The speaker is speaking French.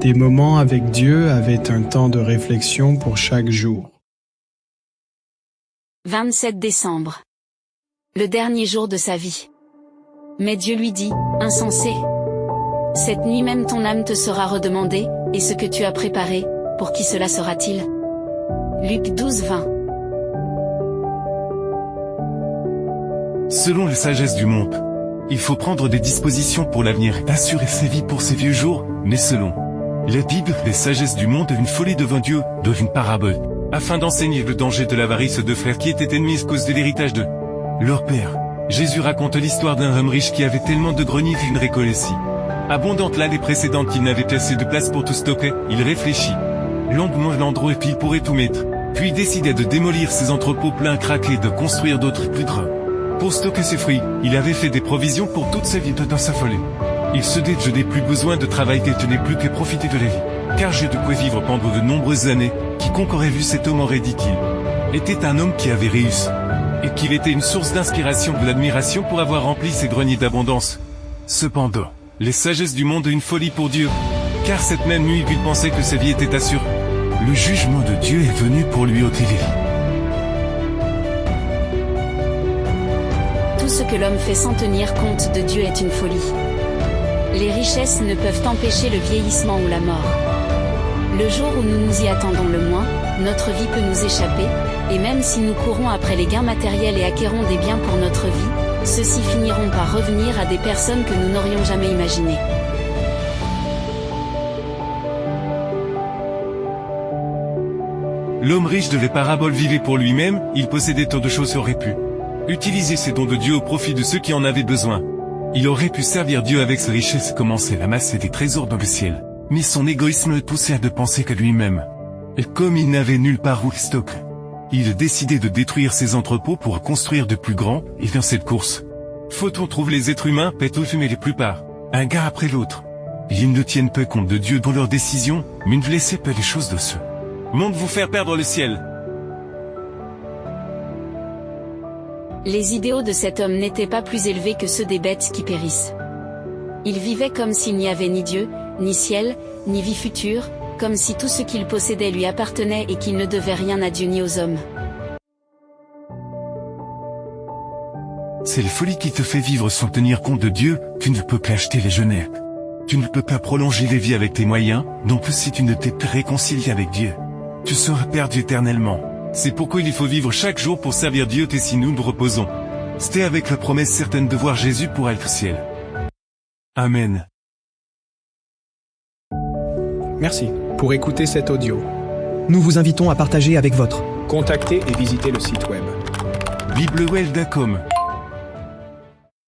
Des moments avec Dieu avaient un temps de réflexion pour chaque jour. 27 décembre. Le dernier jour de sa vie. Mais Dieu lui dit, insensé. Cette nuit même ton âme te sera redemandée, et ce que tu as préparé, pour qui cela sera-t-il? Luc 12, 20. Selon la sagesse du monde, il faut prendre des dispositions pour l'avenir et assurer sa vie pour ses vieux jours, mais selon la Bible, la sagesse du monde est une folie devant Dieu, dans une parabole, afin d'enseigner le danger de l'avarice de frères qui étaient ennemis à cause de l'héritage de leur père. Jésus raconte l'histoire d'un homme riche qui avait tellement de greniers qu'une récolte si abondante l'année précédente qu'il n'avait assez de place pour tout stocker. Il réfléchit longuement à l'endroit et puis il pourrait tout mettre. Puis il décida de démolir ses entrepôts pleins craqués et de construire d'autres plus grands. Pour stocker ses fruits, il avait fait des provisions pour toute sa vie dans sa folie. Il se dit, je n'ai plus besoin de travailler et je n'ai plus qu'à profiter de la vie. Car j'ai de quoi vivre pendant de nombreuses années. Quiconque aurait vu cet homme aurait dit-il était un homme qui avait réussi. Et qu'il était une source d'inspiration de l'admiration pour avoir rempli ses greniers d'abondance. Cependant, les sagesses du monde ont une folie pour Dieu. Car cette même nuit il pensait que sa vie était assurée. Le jugement de Dieu est venu pour lui ôter les vies. Tout ce que l'homme fait sans tenir compte de Dieu est une folie. Les richesses ne peuvent empêcher le vieillissement ou la mort. Le jour où nous nous y attendons le moins, notre vie peut nous échapper, et même si nous courons après les gains matériels et acquérons des biens pour notre vie, ceux-ci finiront par revenir à des personnes que nous n'aurions jamais imaginées. L'homme riche de les paraboles vivait pour lui-même, il possédait tant de choses aurait pu utiliser ses dons de Dieu au profit de ceux qui en avaient besoin. Il aurait pu servir Dieu avec ses richesses, commencer à amasser des trésors dans le ciel. Mais son égoïsme le poussait à ne penser qu'à lui-même. Et comme il n'avait nulle part où stocker, il décidait de détruire ses entrepôts pour construire de plus grands, et dans cette course, faut-on trouve les êtres humains pètent ou fumer les plupart, un gars après l'autre. Ils ne tiennent pas compte de Dieu dans leurs décisions, mais ne laissez pas les choses de ce monde vous faire perdre le ciel. Les idéaux de cet homme n'étaient pas plus élevés que ceux des bêtes qui périssent. Il vivait comme s'il n'y avait ni Dieu, ni ciel, ni vie future, comme si tout ce qu'il possédait lui appartenait et qu'il ne devait rien à Dieu ni aux hommes. C'est la folie qui te fait vivre sans tenir compte de Dieu. Tu ne peux pas acheter les jeunesse. Tu ne peux pas prolonger les vies avec tes moyens, non plus si tu ne t'es pas réconcilié avec Dieu. Tu seras perdu éternellement. C'est pourquoi il faut vivre chaque jour pour servir Dieu et si nous nous reposons. C'était avec la promesse certaine de voir Jésus pour être au ciel. Amen. Merci pour écouter cet audio. Nous vous invitons à partager avec votre. Contactez et visitez le site web. biblewell.com